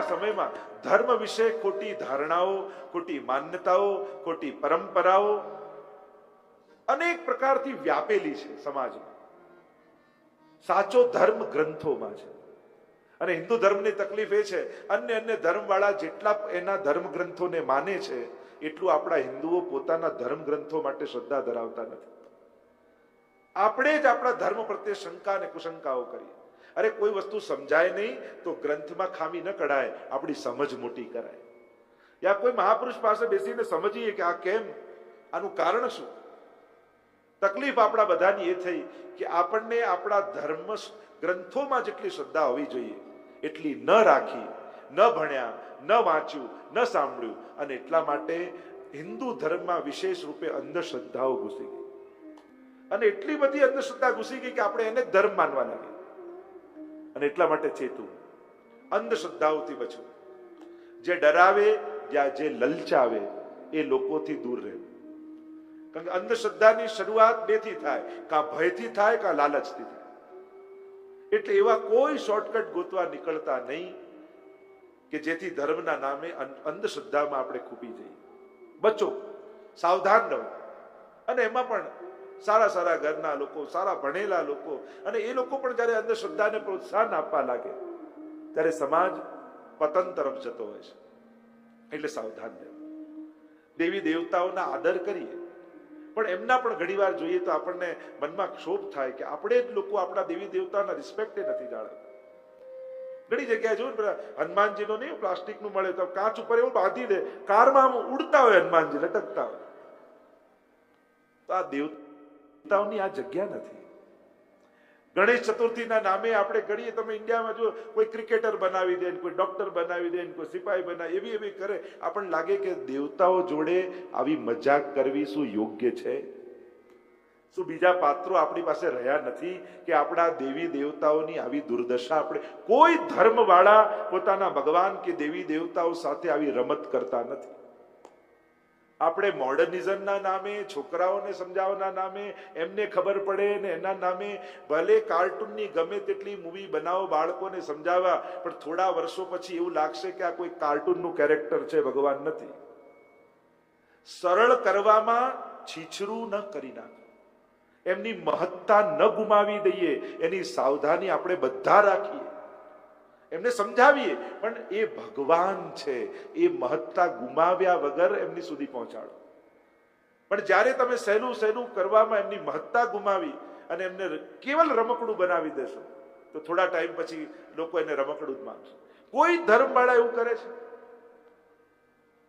આજના સમયમાં ધર્મ વિશે ખોટી ધારણાઓ, ખોટી માન્યતાઓ, ખોટી પરંપરાઓ અનેક પ્રકારથી વ્યાપેલી છે સમાજમાં. સાચો ધર્મ ગ્રંથોમાં છે. અને હિન્દુ ધર્મની તકલીફ એ છે, અન્ય ધર્મ વાળા જેટલા એના ધર્મ ગ્રંથોને માને છે એટલું આપણા હિન્દુઓ પોતાના ધર્મ ગ્રંથો માટે શ્રદ્ધા ધરાવતા નથી. આપણે જ આપણા ધર્મ પ્રત્યે શંકા અને કુશંકાઓ કરીએ. અરે કોઈ વસ્તુ સમજાય નહીં તો ગ્રંથમાં ખામી ન કઢાય, આપણી સમજ મોટી કરાય. યા કોઈ મહાપુરુષ પાસે બેસીને સમજીએ કે આ કેમ, આનું કારણ શું. તકલીફ આપણા બધાની એ થઈ કે આપણને આપણા ધર્મ ગ્રંથોમાં જેટલી શ્રદ્ધા હોવી જોઈએ એટલી ન રાખી, ન ભણ્યા, ન વાંચ્યું, ન સાંભળ્યું, અને એટલા માટે હિન્દુ ધર્મમાં વિશેષ રૂપે અંધશ્રદ્ધાઓ ઘૂસી ગઈ. અને એટલી બધી અંધશ્રદ્ધા ઘૂસી ગઈ કે આપણે એને ધર્મ માનવા લાગી. અને એટલા માટે ચેતું, અંધશ્રદ્ધાઓથી બચવું. જે ડરાવે, જે લલચાવે એ લોકોથી દૂર રહેવું. કારણ કે અંધશ્રદ્ધાની શરૂઆત બેથી થાય, કાં ભયથી થાય, કાં લાલચથી થાય. એટલે એવા કોઈ શોર્ટકટ ગોતવા નીકળતા નહીં કે જેથી ધર્મના નામે અંધશ્રદ્ધામાં આપણે ખૂપી જઈએ. બચો, સાવધાન રહો. અને એમાં પણ સારા ઘરના લોકો, સારા ભણેલા લોકો, અને એ લોકો પણ જયારે અંધશ્રદ્ધાને પ્રોત્સાહન આપવા લાગે ત્યારે સમાજ પતન તરફ જતો હોય છે. એટલે સાવધાન રહેવું. દેવી દેવતાઓના આદર કરીએ, પણ એમના પણ ઘણીવાર જોઈએ તો આપણને મનમાં ક્ષોભ થાય કે આપણે જ લોકો આપણા દેવી દેવતાના રિસ્પેક્ટ નથી જાળવતા. ઘણી જગ્યાએ જોયું ને, હનુમાનજીનો નહીં પ્લાસ્ટિકનું મળે તો કાચ ઉપર એવું બાંધી દે, કારમાં આમ ઉડતા હોય હનુમાનજી, લટકતા હોય. તો આ દેવતાઓની આ જગ્યા નથી. ગણેશ ચતુર્થીના નામે આપણે કરીએ, તમે ઇન્ડિયામાં જો કોઈ ક્રિકેટર બનાવી દે, કોઈ ડોક્ટર બનાવી દે, કોઈ સિપાહી બનાવી, એવી કરે, આપણને લાગે કે દેવતાઓ જોડે આવી મજાક કરવી શું યોગ્ય છે? શું બીજા પાત્રો આપણી પાસે રહ્યા નથી કે આપણા દેવી દેવતાઓની આવી દુર્દશા? આપણે કોઈ ધર્મ વાળા પોતાના ભગવાન કે દેવી દેવતાઓ સાથે આવી રમત કરતા નથી. આપણે મોડર્નિઝમના નામે, છોકરાઓને સમજાવવાના નામે, એમને ખબર પડે ને એના નામે ભલે કાર્ટૂનની ગમે તેટલી મૂવી બનાવો, બાળકોને સમજાવવા, પણ થોડા વર્ષો પછી એવું લાગશે કે આ કોઈ કાર્ટૂનનું કેરેક્ટર છે, ભગવાન નથી. સરળ કરવામાં છીછરું ન કરી નાખો, એમની મહત્તા ન ગુમાવી દઈએ, એની સાવધાની આપણે બધા રાખીએ, એમને સમજાવીએ, પણ એ ભગવાન છે, એ મહત્તા ગુમાવ્યા વગર એમની સુધી પહોંચાડો. પણ જ્યારે તમે સહેલું કરવામાં એમની મહત્તા ગુમાવી અને એમને કેવલ રમકડું બનાવી દેશો તો થોડા ટાઈમ પછી લોકો એને રમકડું જ માનશે. કોઈ ધર્મ વાળા એવું કરે છે?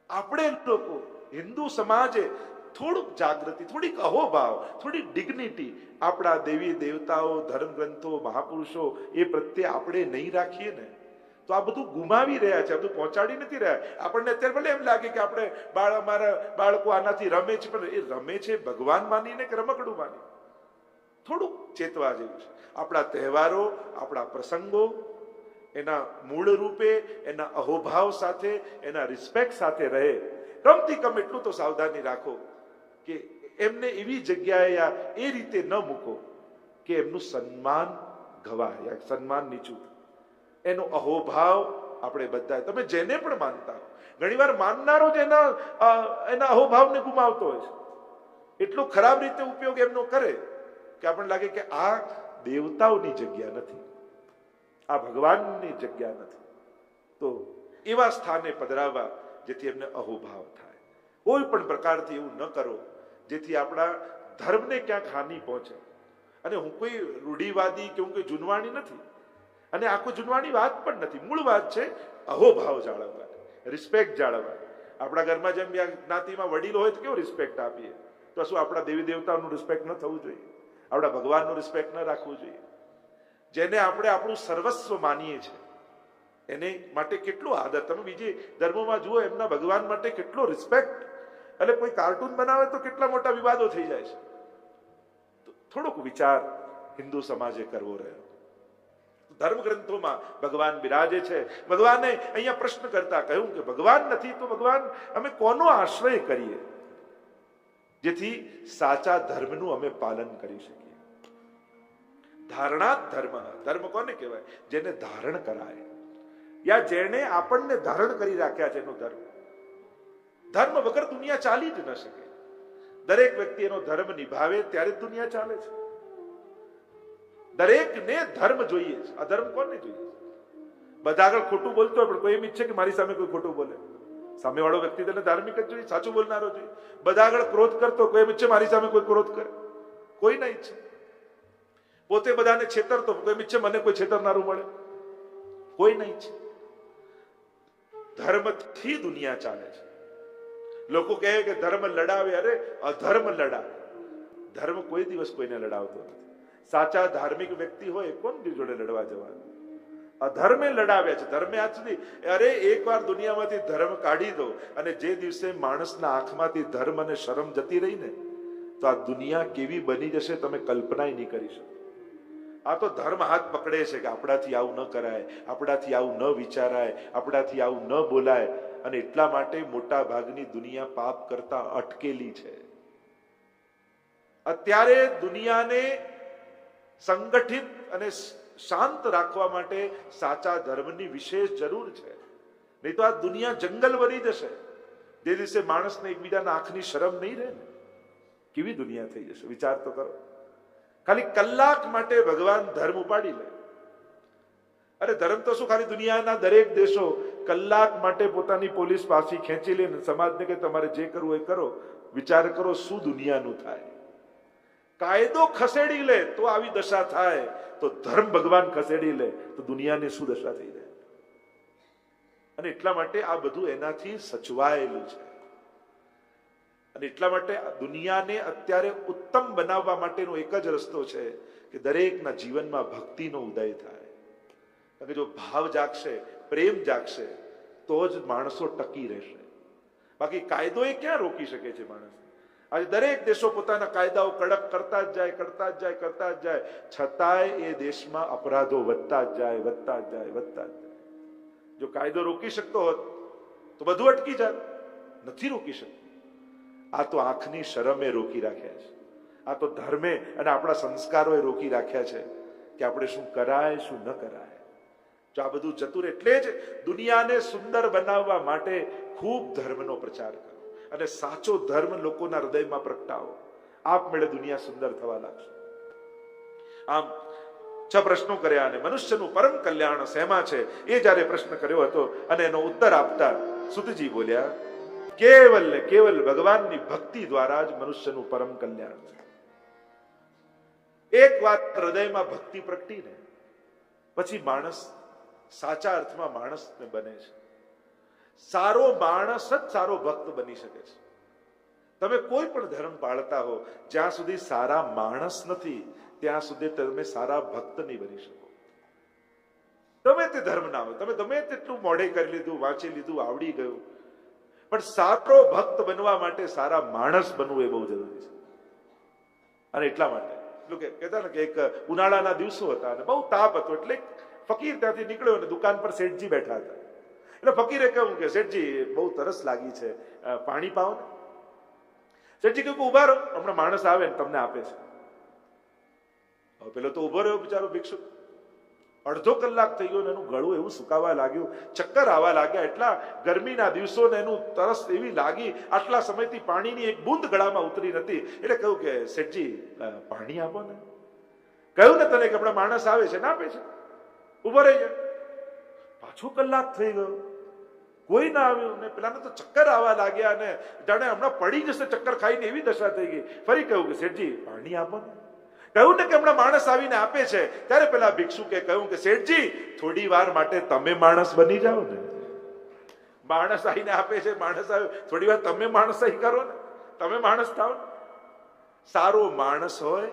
આપણે લોકો હિન્દુ સમાજે થોડુંક જાગૃતિ, થોડીક અહોભાવ, થોડી ડિગ્નિટી આપણા દેવી દેવતાઓ, ધર્મ ગ્રંથો, મહાપુરુષો એ પ્રત્યે આપણે નહીં રાખીએ ને તો આ બધું ગુમાવી રહ્યા છે, આ બધું પહોંચાડી નથી રહ્યા. આપણને અત્યારે ભલે એમ લાગે કે આપણે અમારા બાળકો આનાથી રમે છે, પણ એ રમે છે ભગવાન માનીને કે રમકડું માની? થોડુંક ચેતવા જેવું છે. આપણા તહેવારો, આપણા પ્રસંગો એના મૂળ રૂપે, એના અહોભાવ સાથે, એના રિસ્પેક્ટ સાથે રહે. કમથી કમ એટલું તો સાવધાની રાખો કે એમને એવી જગ્યાએ એ રીતે ન મૂકો કે એમનું સન્માન ઘવાય, સન્માન નીચું. એનો અહોભાવ આપણે બધા, તમે જેને પણ માનતા હો, ઘણીવાર માનનારો જ એના અહોભાવને ગુમાવતો હોય છે. એટલો ખરાબ રીતે ઉપયોગ એમનો કરે કે આપણને લાગે કે આ દેવતાઓની જગ્યા નથી, આ ભગવાનની જગ્યા નથી. તો એવા સ્થાને પધરાવવા જેથી એમને અહોભાવ થાય. કોઈ પણ પ્રકારથી એવું ન કરો જેથી આપણા ધર્મને ક્યાંક હાનિ પહોંચે. અને હું કોઈ રૂઢિવાદી કે હું કોઈ જૂનવાણી નથી, અને આ કોઈ જૂનવાણી વાત પણ નથી. મૂળ વાત છે અહોભાવ જાળવવાની, રિસ્પેક્ટ જાળવવાની. આપણા ઘરમાં જેમ જ્ઞાતિમાં વડીલો હોય તો કેવો રિસ્પેક્ટ આપીએ, તો શું આપણા દેવી દેવતાઓનું રિસ્પેક્ટ ન થવું જોઈએ? આપણા ભગવાનનું રિસ્પેક્ટ ન રાખવું જોઈએ? જેને આપણે આપણું સર્વસ્વ માનીએ છીએ એને માટે કેટલો આદર. તમે બીજી ધર્મોમાં જુઓ, એમના ભગવાન માટે કેટલો રિસ્પેક્ટ. એટલે કોઈ કાર્ટૂન બનાવે તો કેટલા મોટા વિવાદો થઈ જાય છે. થોડોક વિચાર હિન્દુ સમાજે કરવો રહ્યો. ધર્મ ગ્રંથોમાં ભગવાન બિરાજે છે. ભગવાને અહીંયા પ્રશ્ન કરતા કહ્યું કે ભગવાન નથી તો ભગવાન અમે કોનો આશ્રય કરીએ જેથી સાચા ધર્મનું અમે પાલન કરી શકીએ? ધારણા ધર્મ. ધર્મ કોને કહેવાય? જેને ધારણ કરાય. યા જેણે આપણને ધારણ કરી રાખ્યા છે એનો ધર્મ. ધર્મ વગર દુનિયા ચાલી જ ન શકે. દરેક વ્યક્તિ એનો ધર્મ નિભાવે ત્યારે જ દુનિયા ચાલે છે. દરેકને ધર્મ જોઈએ છે. અધર્મ કોને જોઈએ? બધા આગળ ખોટું બોલતો હોય પણ કોઈ એમ ઈચ્છે કે મારી સામે કોઈ ખોટું બોલે? સામેવાળો વ્યક્તિ તેને ધાર્મિક જ જોઈએ, સાચું બોલનારો જોઈએ. બધા આગળ ક્રોધ કરતો કોઈ એમ ઈચ્છે મારી સામે કોઈ ક્રોધ કરે? કોઈ ના ઈચ્છે. પોતે બધાને છેતરતો કોઈ એમ ઈચ્છે મને કોઈ છેતરનારું મળે? કોઈ ના ઈચ્છે. ધર્મથી દુનિયા ચાલે છે. લોકો કહે કે ધર્મ લડાવે, અરે અધર્મ લડાવે. ધર્મ કોઈ દિવસ કોઈને લડાવતો નથી. સાચા ધાર્મિક વ્યક્તિ હોય કોણ જોડે લડવા જવાનું? અધર્મે લડાવ્યા છે. ધર્મે આજ સુધી, અરે એકવાર દુનિયામાંથી ધર્મ કાઢી દો અને જે દિવસે માણસના આંખમાંથી ધર્મ અને શરમ જતી રહી ને, તો આ દુનિયા કેવી બની જશે તમે કલ્પના નહીં કરી શકો. આ તો ધર્મ હાથ પકડે છે કે આપણાથી આવું ન કરાય, આપણાથી આવું ન વિચારાય, આપણાથી આવું ન બોલાય, અને એટલા માટે મોટા ભાગની દુનિયા પાપ કરતા અટકેલી છે. અત્યારે દુનિયાને સંગઠિત અને શાંત રાખવા માટે સાચા ધર્મની વિશેષ જરૂર છે. નહીં તો આ દુનિયા જંગલ બની જશે. જે દિવસે માણસને એકબીજાના આંખની શરમ નહીં રહે ને, કેવી દુનિયા થઈ જશે વિચાર તો કરો. ખાલી કલાક માટે ભગવાન ધર્મ ઉપાડી લે. અરે ધર્મ તો શું, ખાલી દુનિયાના દરેક દેશો કલાક માટે પોતાની પોલીસ પાછી ખેંચી લે, સમાજને કે તમારે જે કરવું એ કરો. વિચાર કરો શું દુનિયાનું થાય. કાયદો ખસેડી લે તો આવી દશા થાય, તો ધર્મ ભગવાન ખસેડી લે તો દુનિયાની શું દશા થઈ જાય. અને એટલા માટે આ બધું એનાથી સચવાયેલું છે. અને એટલા માટે દુનિયાને અત્યારે ઉત્તમ બનાવવા માટેનો એક જ રસ્તો છે કે દરેકના જીવનમાં ભક્તિનો ઉદય થાય. કારણ કે જો ભાવ જાગશે, પ્રેમ જાગશે, તો જ માણસો ટકી રહેશે. બાકી કાયદો એ ક્યાં રોકી શકે છે માણસ? આજે દરેક દેશો પોતાના કાયદાઓ કડક કરતા જ જાય, કરતા જ જાય, કરતા જ જાય, છતાંય એ દેશમાં અપરાધો વધતા જ જાય, વધતા જ જાય, વધતા જ જાય. જો કાયદો રોકી શકતો હોત તો બધું અટકી જાત. નથી રોકી શકતો. આ તો આંખની શરમે રોકી રાખ્યા છે. આ તો ધર્મે અને આપણા સંસ્કારોએ રોકી રાખ્યા છે કે આપણે શું કરાય, શું ન કરાય. જો આ બધું જતું રહે, એટલે જ દુનિયાને સુંદર બનાવવા માટે ખૂબ ધર્મનો પ્રચાર કરો અને સાચો ધર્મ લોકોના હૃદયમાં પ્રગટાવો. આપમેળે દુનિયા સુંદર થવા લાગશે. આમ 6 પ્રશ્નો કર્યા અને મનુષ્યનું પરમ કલ્યાણ શેમાં છે એ જ્યારે પ્રશ્ન કર્યો હતો અને એનો ઉત્તર આપતા સુતજી બોલ્યા, કેવલ ને કેવલ ભગવાનની ભક્તિ દ્વારા જ મનુષ્યનું પરમ કલ્યાણ છે. એક વાત હૃદયમાં ભક્તિ પ્રગટીને પછી માણસ સાચા અર્થમાં માણસ બને છે. સારો માણસ જ સારો ભક્ત બની શકે છે. તમે કોઈ પણ ધર્મ પાળતા હો, જ્યાં સુધી સારા માણસ નથી ત્યાં સુધી તમે સારા ભક્ત નહીં બની શકો. તમે તે ધર્મ ના હોય, તમે ગમે તેટલું મોઢે કરી લીધું, વાંચી લીધું, આવડી ગયું, પણ સારો ભક્ત બનવા માટે સારા માણસ બનવું એ બહુ જરૂરી છે. અને એટલા માટે લોકો કહેતા ને કે એક ઉનાળાના દિવસો હતા અને બહુ તાપ હતો, એટલે ફકીર ત્યાંથી નીકળ્યો અને દુકાન પર શેઠજી બેઠા હતા. એટલે ફકીરે કહ્યું કે શેઠજી બહુ તરસ લાગી છે, પાણી પાવો ને. શેઠજી કહ્યું કે ઉભા રહો, હમણાં માણસ આવે ને તમને આપે છે. હવે પેલો તો ઉભો રહ્યો બિચારો ભિક્ષુક. અડધો કલાક થઈ ગયો ને એનું ગળું એવું સુકાવા લાગ્યું, ચક્કર આવવા લાગ્યા. એટલા ગરમીના દિવસો ને એનું તરસ એવી લાગી, આટલા સમયથી પાણીની એક બૂંદ ગળામાં ઉતરી નથી. એટલે કહ્યું કે શેઠજી પાણી આપો ને. કહ્યું ને તને કે હમણાં માણસ આવે છે, ના આપે છે, ઉભો રહી જાય. પાછો કલાક થઈ ગયો, કોઈ ના આવ્યું ને પેલાને તો ચક્કર આવવા લાગ્યા ને જાણે હમણાં પડી જશે ચક્કર ખાઈને એવી દશા થઈ ગઈ. ફરી કહ્યું કે શેઠજી પાણી આપો ને. કહ્યું ને કે હમણાં માણસ આવીને આપે છે. ત્યારે પેલા ભિક્ષુકે કહ્યું કે શેઠજી થોડી વાર માટે તમે માણસ બની જાઓ ને. માણસ આવીને આપે છે, માણસ આવ્યો, થોડી વાર તમે માણસાઈ કરો ને, તમે માણસ થાવ ને. સારો માણસ હોય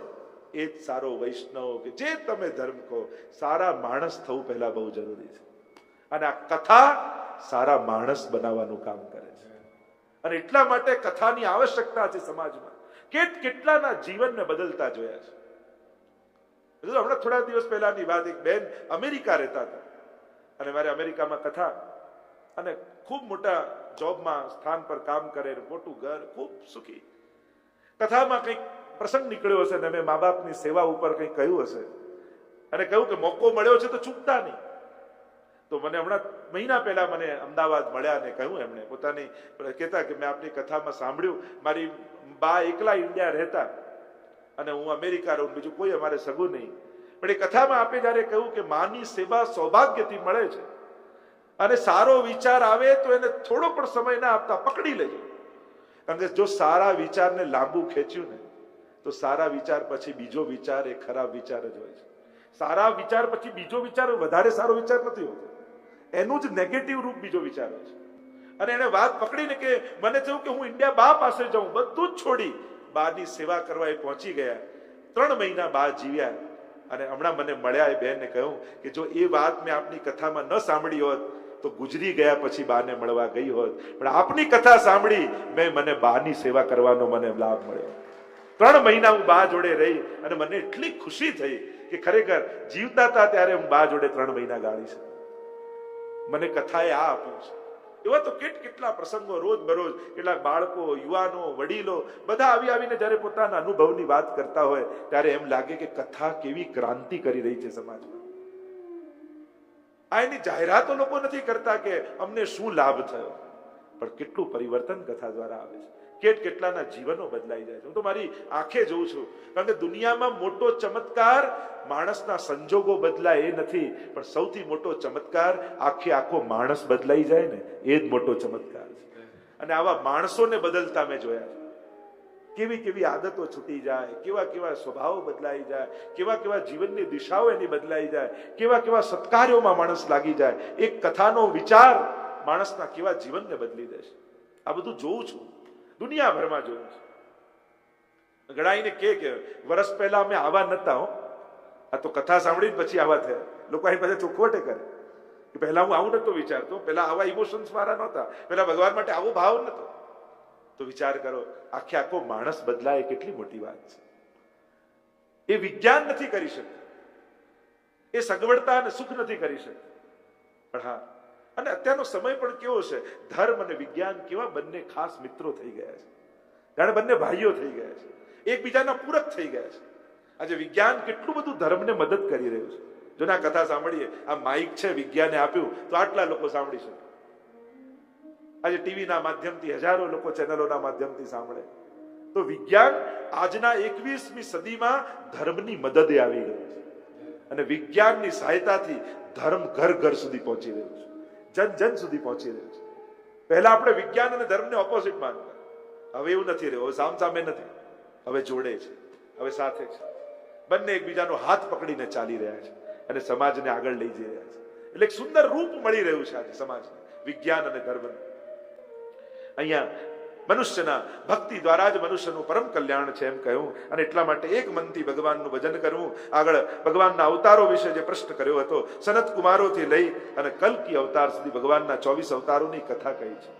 એ જ સારો વૈષ્ણવ કે જે તમે ધર્મ કહો, સારા માણસ થવું પહેલા બહુ જરૂરી છે. અને આ કથા સારા માણસ બનાવવાનું કામ કરે છે. અને એટલા માટે કથાની આવશ્યકતા છે સમાજમાં. કેટલાના જીવનને બદલતા જોયા છે. હમણાં થોડા દિવસ પહેલાની વાત, એક બેન અમેરિકા રહેતા હતા અને મારે અમેરિકામાં કથા, અને ખૂબ મોટા જોબમાં સ્થાન પર કામ કરે, મોટું ઘર, ખૂબ સુખી. કથામાં કંઈક પ્રસંગ નીકળ્યો હશે ને મેં મા બાપની સેવા ઉપર કંઈક કહ્યું હશે અને કહ્યું કે મોકો મળ્યો છે તો ચૂકતા નહીં. તો મને હમણાં મહિના પહેલા મને અમદાવાદ મળ્યા અને કહ્યું એમણે પોતાની કહેતા કે મેં આપની કથામાં સાંભળ્યું, મારી બા એકલા ઇન્ડિયા રહેતા અને હું અમેરિકા રહું, બીજું કોઈ અમારે સગું નહીં, પણ એ કથામાં આપે જયારે કહ્યું કે માની સેવા સૌભાગ્યથી મળે છે અને સારો વિચાર આવે તો એને થોડો પણ સમય ના આપતા પકડી લેજો, કારણ કે જો સારા વિચારને લાંબુ ખેંચ્યું ને તો સારા વિચાર પછી બીજો વિચાર એ ખરાબ વિચાર જ હોય છે. સારા વિચાર પછી બીજો વિચાર વધારે સારો વિચાર નથી હોતો, એનું જ નેગેટિવ રૂપ બીજો વિચાર હોય છે. અને એને વાત પકડીને કે મને થયું કે હું ઇન્ડિયા બા પાસે જાઉં, બધું જ છોડી બાની સેવા કરવા એ પહોંચી ગયા. 3 મહિના બા જીવ્યા અને હમણાં મને મળ્યા એ બહેનને કહ્યું કે જો એ વાત મેં આપની કથામાં ન સાંભળી હોત તો ગુજરી ગયા પછી બાને મળવા ગઈ હોત, પણ આપની કથા સાંભળી મને બાની સેવા કરવાનો મને લાભ મળ્યો. 3 મહિના હું બા જોડે રહી અને મને એટલી ખુશી થઈ કે ખરેખર જીવતા હતા ત્યારે હું બા જોડે 3 મહિના ગાળી છે. મને કથાએ આ આપ્યું છે. એવા તો કેટલા પ્રસંગો રોજ બરોજ કેટલાક બાળકો, યુવાનો, વડીલો બધા આવીને જયારે પોતાના અનુભવની વાત કરતા હોય ત્યારે એમ લાગે કે કથા કેવી ક્રાંતિ કરી રહી છે સમાજમાં. આ એની જાહેરાતો લોકો નથી કરતા કે અમને શું લાભ થયો, પણ કેટલું પરિવર્તન કથા દ્વારા આવે છે, કેટલાના જીવનો બદલાઈ જાય છે. હું તો મારી આંખે જોઉં છું, કારણ કે દુનિયામાં મોટો ચમત્કાર માણસના સંજોગો બદલાય એ નથી, પણ સૌથી મોટો ચમત્કાર આખો માણસ બદલાઈ જાય ને એ જ મોટો ચમત્કાર છે. અને આવા માણસોને બદલતા મેં જોયા છે. કેવી આદતો છૂટી જાય, કેવા સ્વભાવો બદલાઈ જાય, કેવા જીવનની દિશાઓ એની બદલાઈ જાય, કેવા સત્કાર્યોમાં માણસ લાગી જાય. એક કથાનો વિચાર માણસના કેવા જીવનને બદલી દેશે. આ બધું જોઉં છું, દુનિયાભરમાં જોયું છે. ઘણાઈને કે વર્ષ પહેલા અમે આવા નતા હો, આ તો કથા સાંભળીને પછી આવા થયા. લોકો અહીં પાસે ચોખવટે કરે કે પહેલા હું આવું નતો વિચારતો, પહેલા આવા ઇમોશન્સ મારા નહોતા, પહેલા ભગવાન માટે આવો ભાવ નતો. તો વિચાર કરો, આખો માણસ બદલાય કેટલી મોટી વાત છે. એ વિજ્ઞાન નથી કરી શકતું, એ સગવડતા અને સુખ નથી કરી શકતું, પણ હા, અને અત્યારનો સમય પણ કેવો છે, ધર્મ અને વિજ્ઞાન કેવા બંને ખાસ મિત્રો થઈ ગયા છે, જાણે બંને ભાઈઓ થઈ ગયા છે, એકબીજાના પૂરક થઈ ગયા છે. આજે વિજ્ઞાન કેટલું બધું ધર્મને મદદ કરી રહ્યું છે. જો ના કથા સાંભળીએ, આ માઇક છે વિજ્ઞાને આપ્યું તો આટલા લોકો સાંભળી શકે. આજે ટીવીના માધ્યમથી હજારો લોકો ચેનલોના માધ્યમથી સાંભળે. તો વિજ્ઞાન આજના 21મી સદીમાં ધર્મની મદદે આવી ગયું છે અને વિજ્ઞાનની સહાયતાથી ધર્મ ઘર સુધી પહોંચી રહ્યું છે, જન સુધી પહોંચી રહ્યું છે. પહેલા આપણે વિજ્ઞાન અને ધર્મને ઓપોઝિટ માનતા, હવે એવું નથી રહ્યું. હવે સામસામે નથી, હવે જોડે છે, હવે સાથે છે. બંને એકબીજાનો હાથ પકડીને ચાલી રહ્યા છે અને સમાજને આગળ લઈ જઈ રહ્યા છે. એટલે એક સુંદર રૂપ મળી રહ્યું છે આજે સમાજને, વિજ્ઞાન અને ધર્મનું. અહીંયા મનુષ્યના ભક્તિ દ્વારા જ મનુષ્યનું પરમ કલ્યાણ છે એમ કહ્યું. અને એટલા માટે એક મનથી ભગવાનનું ભજન કરવું. આગળ ભગવાનના અવતારો વિશે જે પ્રશ્ન કર્યો હતો, સનત કુમારોથી લઈ અને કલ્કી અવતાર સુધી ભગવાનના 24 અવતારોની કથા કહી છે.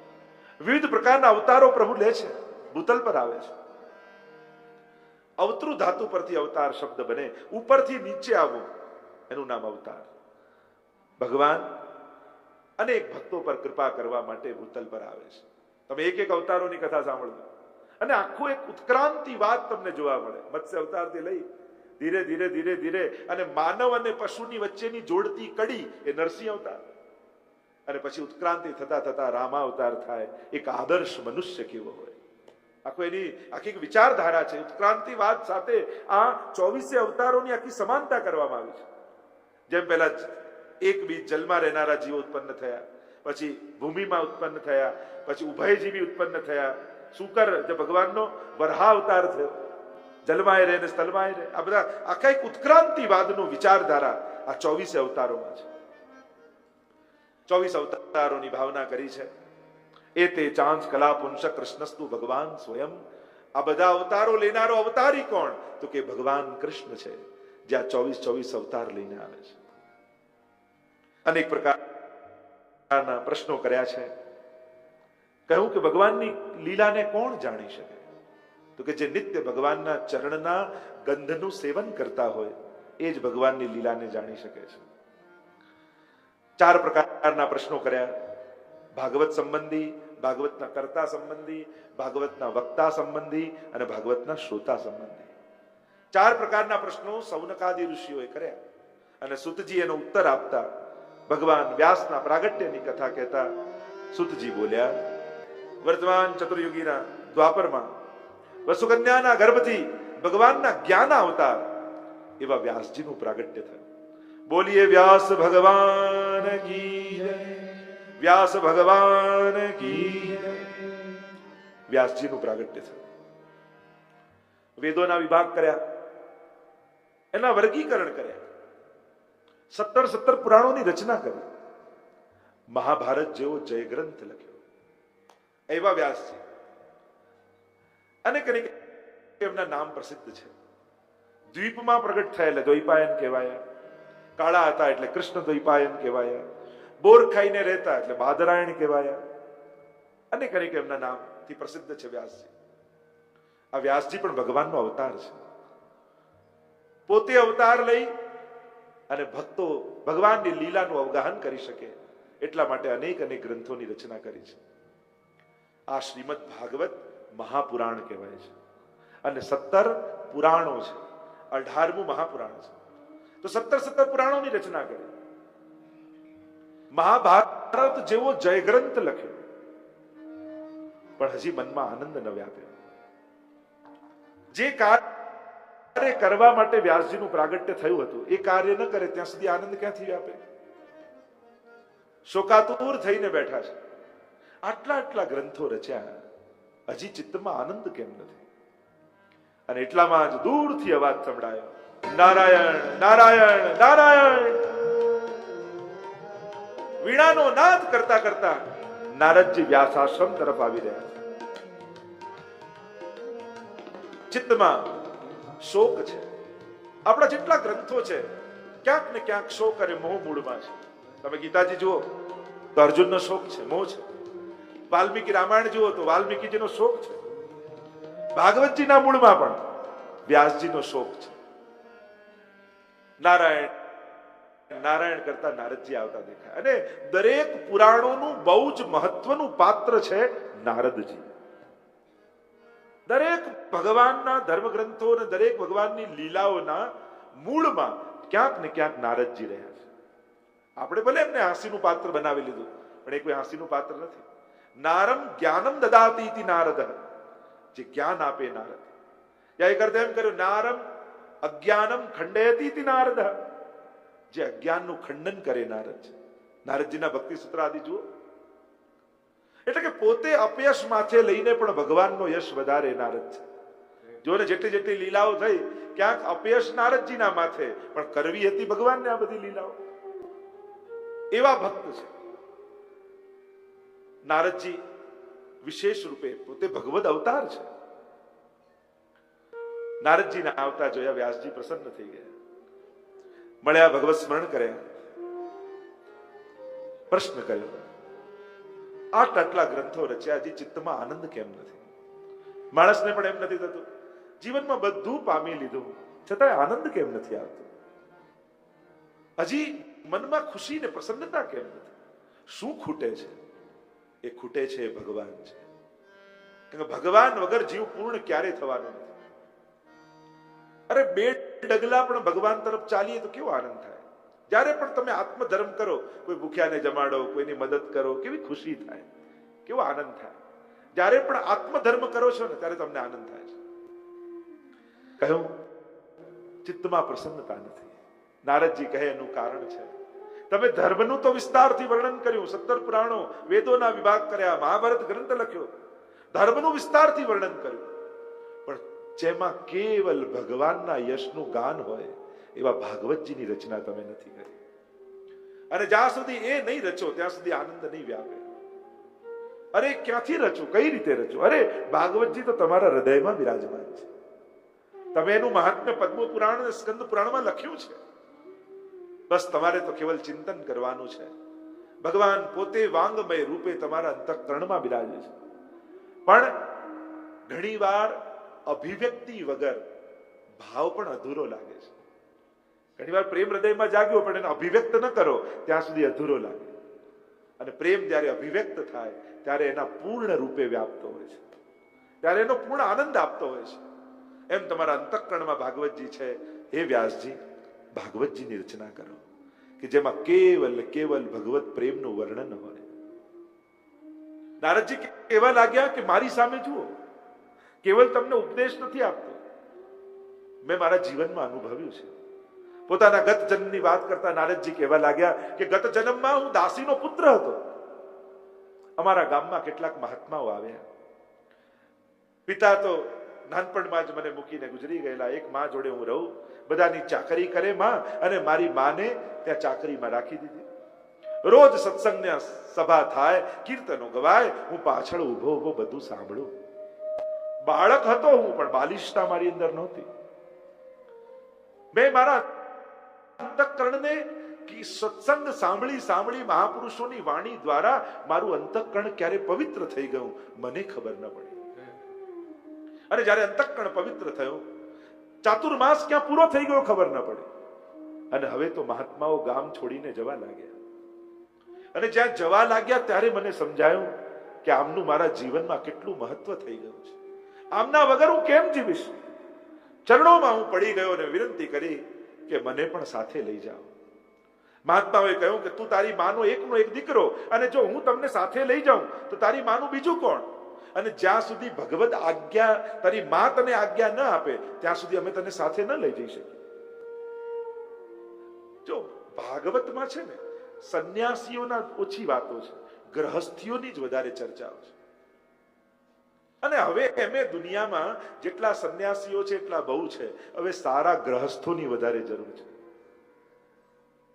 વિવિધ પ્રકારના અવતારો પ્રભુ લે છે, ભૂતલ પર આવે છે. અવતૃ ધાતુ પરથી અવતાર શબ્દ બને, ઉપરથી નીચે આવવું એનું નામ અવતાર. ભગવાન અનેક ભક્તો પર કૃપા કરવા માટે ભૂતલ પર આવે છે. તમે એક અવતારોની કથા સાંભળજો અને આખું એક ઉત્ક્રાંતિ વાત તમને જોવા મળે. મત્સ્ય અવતારથી લઈ ધીરે અને માનવ અને પશુની વચ્ચેની જોડતી કડી એ નરસિંહ અવતાર, અને પછી ઉત્ક્રાંતિ થતા રામા અવતાર થાય. એક આદર્શ મનુષ્ય કેવો હોય, આખી વિચારધારા છે. ઉત્ક્રાંતિવાદ સાથે આ 24 અવતારોની આખી સમાનતા કરવામાં આવી છે. જેમ પહેલા એક બીજ જલમાં રહેનારા જીવો ઉત્પન્ન થયા, પછી ભૂમિમાં ઉત્પન્ન થયા, પછી ઉભયજીવી ઉત્પન્ન થયા. શુકર જે ભગવાનનો વરહા અવતાર થયો, જલમાય રહે ને સ્થલમાય રહે. આ બધા આખા એક ઉત્ક્રાંતિવાદનો વિચારધારા આ 24 અવતારોમાં છે. 24 અવતારોની ભાવના કરી છે. એ તે ચાંચ કલા પુંસ કૃષ્ણસ્તુ ભગવાન સ્વયં. આ બધા અવતારો લેનારો અવતારી કોણ? તો કે ભગવાન કૃષ્ણ છે, જે આ 24 અવતાર લઈને આવે છે. અનેક પ્રકારના પ્રશ્નો કર્યા છે. કહ્યું કે ભગવાનની લીલાને કોણ જાણી શકે? તો કે જે નિત્ય ભગવાનના ચરણના ગંધનું સેવન કરતા હોય એ જ ભગવાનની લીલાને જાણી શકે છે. 4 પ્રકારના પ્રશ્નો કર્યા: ભાગવત સંબંધી, ભાગવતના કર્તા સંબંધી, ભાગવતના વક્તા સંબંધી અને ભાગવતના શ્રોતા સંબંધી. 4 પ્રકારના પ્રશ્નો સૌનકાદી ઋષિઓએ કર્યા અને સુતજી એનો ઉત્તર આપતા ભગવાન વ્યાસના પ્રાગટ્યની કથા કહેતા સુતજી બોલ્યા, વર્તમાન ચતુર્યુગીના દ્વાપરમાં વસુકન્યાના ગર્ભથી ભગવાનના જ્ઞાન અવતાર એવા વ્યાસજીનું પ્રાગટ્ય થયું. બોલીએ વ્યાસ ભગવાન કી જય, વ્યાસ ભગવાન કી જય. વ્યાસજીનું પ્રાગટ્ય થયું. વેદોના વિભાગ કર્યા, એના વર્ગીકરણ કર્યા, 17 પુરાણોની રચના કરી, મહાભારત જેવો જય ગ્રંથ લખ્યો એવા વ્યાસજી. અને એમના નામ પ્રસિદ્ધ છે. દ્વીપમાં પ્રગટ થયેલા દ્વૈપાયન કહેવાયા, કાળા હતા એટલે કૃષ્ણ દ્વૈપાયન કહેવાયા, બોર ખાઈને રહેતા એટલે બાદરાયણ કહેવાયા. અનેક એમના નામથી પ્રસિદ્ધ છે વ્યાસજી. આ વ્યાસજી પણ ભગવાનનો અવતાર છે. પોતે અવતાર લઈ અને ભક્તો ભગવાનની લીલાનું અવગાહન કરી શકે એટલા માટે અનેક ગ્રંથોની રચના કરી છે. આ શ્રીમદ ભાગવત મહાપુરાણ કહેવાય છે અને 17 પુરાણો છે. 18મું મહાપુરાણ છે. તો 17 પુરાણોની રચના કરી. મહાભારત જેવો જય ગ્રંથ લખ્યો, પણ હજી મનમાં આનંદ ન વ્યાપ્યો. જે કાર્ય કરવા માટે વ્યાસજીનું પ્રાગટ્ય થયું હતું એ કાર્ય ન કરે ત્યાં સુધી આનંદ ક્યાંથી વ્યાપે? શોકાતુર થઈને બેઠા છે. આટલા ગ્રંથો રચ્યા, હજી ચિત્તમાં આનંદ કેમ નથી? અને એટલામાં જ દૂરથી અવાજ સંભળાયો, નારાયણ નારાયણ નારાયણ. વીણાનો નાદ કરતા કરતા નારદજી વ્યાસાશ્રમ તરફ આવી રહ્યા છે. ચિત્તમાં શોક છે. આપણા જેટલા ગ્રંથો છે ક્યાંક ને ક્યાંક શોક અને મોહ મૂળમાં છે. તમે ગીતાજી જુઓ તો અર્જુનનો શોક છે, મોહ છે. વાલ્મીકી રામાયણ જુઓ તો વાલ્મીકીજીનો શોક છે. ભાગવતજીના મૂળમાં પણ વ્યાસજીનો શોક છે. નારાયણ નારાયણ કરતા નારદજી આવતા દેખાય. અને દરેક પુરાણોનું બહુ જ મહત્વનું પાત્ર છે નારદજી. દરેક ભગવાનના ધર્મગ્રંથો અને દરેક ભગવાનની લીલાઓના મૂળમાં ક્યાંક ને ક્યાંક નારદજી રહ્યા છે. આપણે ભલે એમને હાંસીનું પાત્ર બનાવી લીધું, પણ એ કોઈ હાંસીનું પાત્ર નથી. નારમ જ્ઞાનમ દદાતિ ઇતિ નારદ, જે જ્ઞાન આપે નારદ. યા એક અર્થ એમ કર્યું, નારમ અજ્ઞાનમ ખંડયતિ ઇતિ નારદ, જે અજ્ઞાનનું ખંડન કરે નારદ છે. નારદજીના ભક્તિ સૂત્ર આદિ જુઓ. એટલે કે પોતે અપયશ માથે લઈને પણ ભગવાનનો યશ વધારે નારદ છે. જો ને જેટલી લીલાઓ થઈ, ક્યાંક અપયશ નારદજીના માથે, પણ કરવી હતી ભગવાનને આ બધી લીલાઓ. એવા ભક્ત છે નારદજી. વિશેષ રૂપે પોતે ભગવદ અવતાર છે. નારદજીના આવતા જોયા વ્યાસજી પ્રસન્ન થઈ ગયા. મળ્યા, ભગવત સ્મરણ કર્યા, પ્રશ્ન કર્યો, આટલા ગ્રંથો રચ્યા, હજી ચિત્તમાં આનંદ કેમ નથી? માણસને પણ એમ નથી થતું, જીવનમાં બધું પામી લીધું છતાં આનંદ કેમ નથી આવતો? હજી મનમાં ખુશી ને પ્રસન્નતા કેમ નથી? શું ખૂટે છે? એ ખૂટે છે ભગવાન છે. કે ભગવાન વગર જીવ પૂર્ણ ક્યારે થવાનો નથી. અરે 2 ડગલા પણ ભગવાન તરફ ચાલીએ તો કેવો આનંદ થાય. જ્યારે પણ તમે આત્મધર્મ કરો, કોઈ ભૂખ્યાને જમાડો, કોઈની મદદ કરો, કેવી ખુશી થાય, કેવો આનંદ થાય. જ્યારે પણ આત્મધર્મ કરો છો ને ત્યારે તમને આનંદ થાય છે. કહ્યું ચિત્તમાં પ્રસન્નતા નથી. નારદજી કહે એનું કારણ છે, તમે ધર્મનું તો વિસ્તારથી વર્ણન કર્યું, 17 પુરાણો વેદોના વિભાગ કર્યા, મહાભારત ગ્રંથ લખ્યો, ધર્મનું વિસ્તારથી વર્ણન કર્યું, પણ જેમાં કેવલ ભગવાનના યશનું ગાન હોય એવા ભાગવતજીની રચના તમે નથી કરી. અને જ્યાં સુધી એ નહીં રચો ત્યાં સુધી આનંદ નહીં વ્યાપે. અરે ક્યાંથી રચો, કઈ રીતે રચો? અરે ભાગવતજી તો તમારા હૃદયમાં બિરાજમાન છે. તમે એનું મહાત્મ્ય પદ્મ પુરાણ અને સ્કંદ પુરાણમાં લખ્યું છે. બસ તમારે તો કેવલ ચિંતન કરવાનું છે. ભગવાન પોતે વાંગમય રૂપે તમારા અંતઃકરણમાં બિરાજે છે. પણ ઘણીવાર અભિવ્યક્તિ વગર ભાવ પણ અધૂરો લાગે છે. ઘણીવાર પ્રેમ હૃદયમાં જાગ્યો પણ એને અભિવ્યક્ત ન કરો ત્યાં સુધી અધૂરો લાગે. અને પ્રેમ જ્યારે અભિવ્યક્ત થાય ત્યારે એના પૂર્ણ રૂપે વ્યાપતો હોય છે, ત્યારે એનો પૂર્ણ આનંદ આપતો હોય છે. એમ તમારા અંતઃકરણમાં ભાગવતજી છે. હે વ્યાસજી, ભાગવતજીની રચના કરો. કે જેમાં કેવલ ભગવત પ્રેમનું વર્ણન હોય. નારદજી કહેવા લાગ્યા કે મારી સામે જુઓ, કેવલ તમને ઉપદેશ નથી આપતો, મેં મારા જીવનમાં અનુભવ્યું છે. પોતાના ગત જન્મની વાત કરતા નારદજી કહેવા લાગ્યા કે ગત જન્મમાં હું દાસીનો પુત્ર હતો. અમારા ગામમાં કેટલાક મહાત્માઓ આવ્યા. પિતા તો નાનપણમાં જ મને મૂકીને ગુજરી ગયેલા. એક માં જોડે હું રહું, બધાની ચાકરી કરે માં, અને મારી માને ત્યાં ચાકરીમાં રાખી દીધી. રોજ સત્સંગની સભા થાય, કીર્તનો ગવાય, હું પાછળ ઊભો બધું સાંભળું. બાળક હતો હું, પણ બાલિશતા મારી અંદર નહોતી. મેં મારા અંતઃકરણને સત્સંગ સાંભળી મહાપુરુષોની વાણી દ્વારા મારું અંતઃકરણ ક્યારે પવિત્ર થઈ ગયું મને ખબર ન પડી. અને જ્યારે અંતઃકરણ પવિત્ર થયું, ચાતુર્માસ ક્યાં પૂરો થઈ ગયો ખબર ન પડી. અને હવે તો મહાત્માઓ ગામ છોડીને જવા લાગ્યા. અને જ્યાં જવા લાગ્યા ત્યારે મને સમજાયું કે આમનું મારા જીવનમાં કેટલું મહત્વ થઈ ગયું છે. આમના વગર હું કેમ જીવીશ? ચરણોમાં હું પડી ગયો અને વિનંતી કરી કે મને પણ સાથે લઈ જાઓ. મહાત્માઓએ કહ્યું કે તું તારી માનો એકનો એક દીકરો, અને જો હું તમને સાથે લઈ જાઉં તો તારી માનું બીજું કોણ? અને જ્યાં સુધી ભગવદ આજ્ઞા તારી માં તને આજ્ઞા ન આપે ત્યાં સુધી અમે તને સાથે ન લઈ જઈ શકીએ. જો ભાગવતમાં છે ને, સંન્યાસીઓના ઓછી વાતો છે, ગ્રહસ્થીઓની જ વધારે ચર્ચાઓ છે. અને હવે એમે દુનિયામાં જેટલા સંન્યાસીઓ છે એટલા બહુ છે, હવે સારા ગ્રહસ્થોની વધારે જરૂર છે.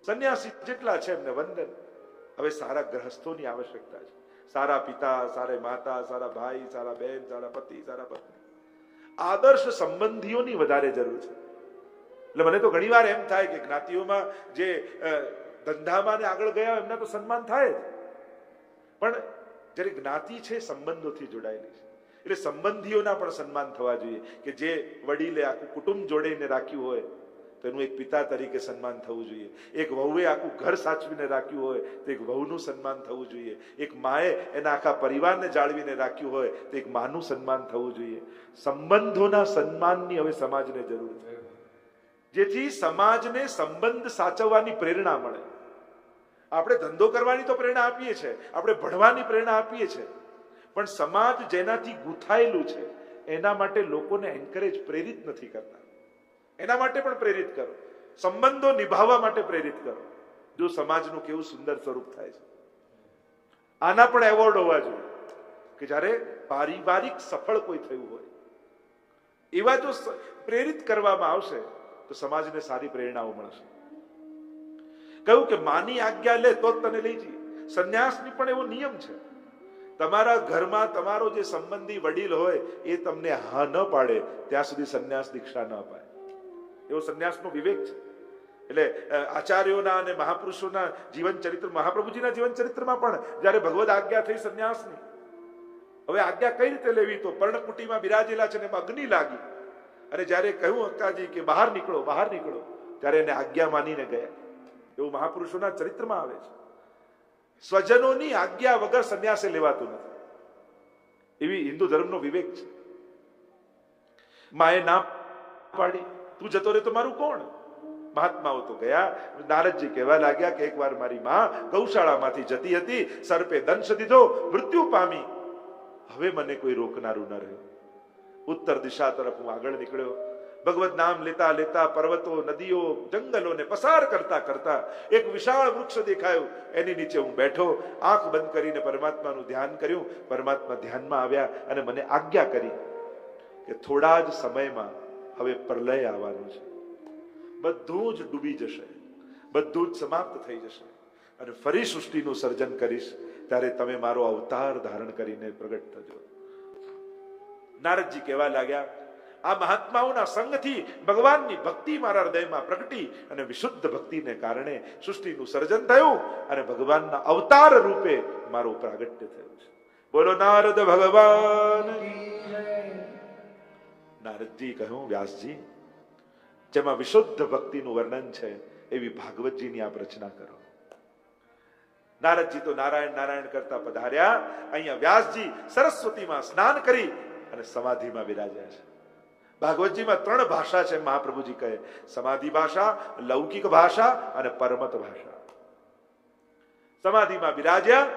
સંન્યાસી જેટલા છે એમને વંદન, હવે સારા ગ્રહસ્થોની આવશ્યકતા છે. સારા પિતા, સારા માતા, સારા ભાઈ, સારા બહેન, સારા પતિ, સારા પત્ની, આદર્શ સંબંધીઓની વધારે જરૂર છે. એટલે મને તો ઘણી વાર એમ થાય કે જ્ઞાતિઓમાં જે ધંધામાં ને આગળ ગયા એમના તો સન્માન થાય જ, પણ જ્યારે જ્ઞાતિ છે સંબંધોથી જોડાયેલી છે, એટલે સંબંધીઓના પણ સન્માન થવા જોઈએ. કે જે વડીલે આખું કુટુંબ જોડીને રાખ્યું હોય તો એનું એક પિતા તરીકે સન્માન થવું જોઈએ. એક વહુએ આખું ઘર સાચવીને રાખ્યું હોય તો એક વહુનું સન્માન થવું જોઈએ. એક માએ એના આખા પરિવારને જાળવીને રાખ્યું હોય તો એક માનું સન્માન થવું જોઈએ. સંબંધોના સન્માનની હવે સમાજને જરૂર છે, જેથી સમાજને સંબંધ સાચવવાની પ્રેરણા મળે. આપણે ધંધો કરવાની તો પ્રેરણા આપીએ છીએ, આપણે ભણવાની પ્રેરણા આપીએ છીએ, પણ સમાજ જેનાથી ગૂંથાયેલું છે એના માટે લોકોને એન્કરેજ, પ્રેરિત નથી કરતા. એના માટે પણ પ્રેરિત કરો, સંબંધો નિભાવવા માટે પ્રેરિત કરો. જો સમાજનું કેવું સુંદર સ્વરૂપ થાય છે. આના પણ એવોર્ડ હોવા જોઈએ કે જ્યારે પારિવારિક સફળ કોઈ થયું હોય, એવા જો પ્રેરિત કરવામાં આવશે તો સમાજને સારી પ્રેરણાઓ મળશે. કહ્યું કે માની આજ્ઞા લે તો જ તને લઈ જઈએ. સંન્યાસની પણ એવો નિયમ છે, તમારા ઘરમાં તમારો જે સંબંધી વડીલ હોય એ તમને હા ન પાડે ત્યાં સુધી સંન્યાસ દીક્ષા ન અપાય. એવો સંન્યાસનો વિવેક છે. એટલે આચાર્યોના અને મહાપુરુષોના જીવન ચરિત્ર, મહાપ્રભુજીના જીવન ચરિત્રમાં પણ જયારે ભગવદ આજ્ઞા થઈ સંન્યાસની, હવે આજ્ઞા કઈ રીતે લેવી? તો પર્ણકુટીમાં બિરાજેલા છે ને એમાં અગ્નિ લાગી, અને જયારે કહ્યું અક્કાજી કે બહાર નીકળો, બહાર નીકળો, ત્યારે એને આજ્ઞા માનીને ગયા. એવું મહાપુરુષોના ચરિત્રમાં આવે છે. સ્વજનોની આજ્ઞા વગર સંન્યાસે લેવાતું નથી, એવી હિન્દુ ધર્મનો વિવેક છે. માએ ના પાડી, તું જતો રે તો મારું કોણ? મહાત્માઓ તો ગયા. નારદજી કહેવા લાગ્યા કે એકવાર મારી માં ગૌશાળામાંથી જતી હતી, સર્પે દંશ દીધો, મૃત્યુ પામી. હવે મને કોઈ રોકનારું ન રહ્યું. ઉત્તર દિશા તરફ હું આગળ નીકળ્યો. ભગવત નામ લેતા લેતા પર્વતો, નદીઓ, જંગલોને પસાર કરતા કરતા એક વિશાળ વૃક્ષ દેખાયું. એની નીચે હું બેઠો, આંખ બંધ કરીને પરમાત્માનું ધ્યાન કર્યું. પરમાત્મા ધ્યાનમાં આવ્યા અને મને આજ્ઞા કરી કે થોડા જ સમયમાં હવે પ્રલય આવવાનું છે, બધું જ ડૂબી જશે, બધું જ સમાપ્ત થઈ જશે, અને ફરી સૃષ્ટિનું સર્જન કરીશ, ત્યારે તમે મારો અવતાર ધારણ કરીને પ્રગટ થજો. નારદજી કહેવા લાગ્યા, આ મહાત્માઓના સંગથી ભગવાનની ભક્તિ મારા હૃદયમાં પ્રગટી, અને વિશુદ્ધ ભક્તિને કારણે સૃષ્ટિનું સર્જન થયું, અને ભગવાનના અવતાર રૂપે મારો પ્રાગટ્ય થયું છે. બોલો નારદ ભગવાન. નારદજી કહ્યું, વ્યાસજી, જેમાં વિશુદ્ધ ભક્તિનું વર્ણન છે એવી ભાગવતજીની આપ રચના કરો. નારદજી તો નારાયણ નારાયણ કરતા પધાર્યા. અહીંયા વ્યાસજી સરસ્વતીમાં સ્નાન કરી અને સમાધિમાં બિરાજ્યા છે. ભાગવતજીમાં 3 ભાષા છે મહાપ્રભુજી કહે, સમાધિ ભાષા, લૌકિક ભાષા અને પરમત ભાષા. સમાધિમાં બિરાજ્યા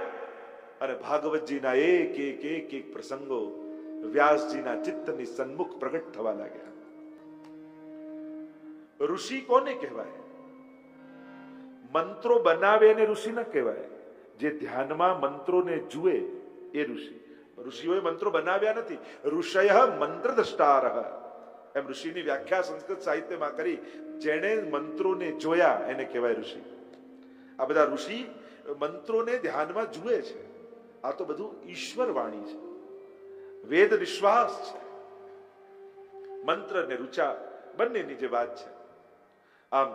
અને ભાગવતજીના એક પ્રસંગો વ્યાસજીના ચિત્તની સન્મુખ પ્રગટ થવા લાગ્યા. ઋષિ કોને કહેવાય? મંત્રો બનાવે એને ઋષિ ન કહેવાય. જે ધ્યાનમાં મંત્રોને જુએ એ ઋષિ. ઋષિઓએ મંત્રો બનાવ્યા નથી. ઋષય મંત્ર દ્રષ્ટારઃ, એમ ઋષિની વ્યાખ્યા સંસ્કૃત સાહિત્યમાં કરી. જેણે મંત્રોને જોયા એને કહેવાય ઋષિ. આ બધા ઋષિ મંત્રોને ધ્યાનમાં જુએ છે. આ તો બધું ઈશ્વર વાણી છે, વેદ વિશ્વાસ છે. મંત્ર ને ઋચા બંનેની જે વાત છે. આમ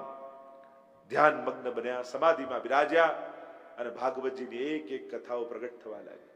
ધ્યાન મગ્ન બન્યા, સમાધિમાં બિરાજ્યા અને ભાગવતજીની એક કથાઓ પ્રગટ થવા લાગી.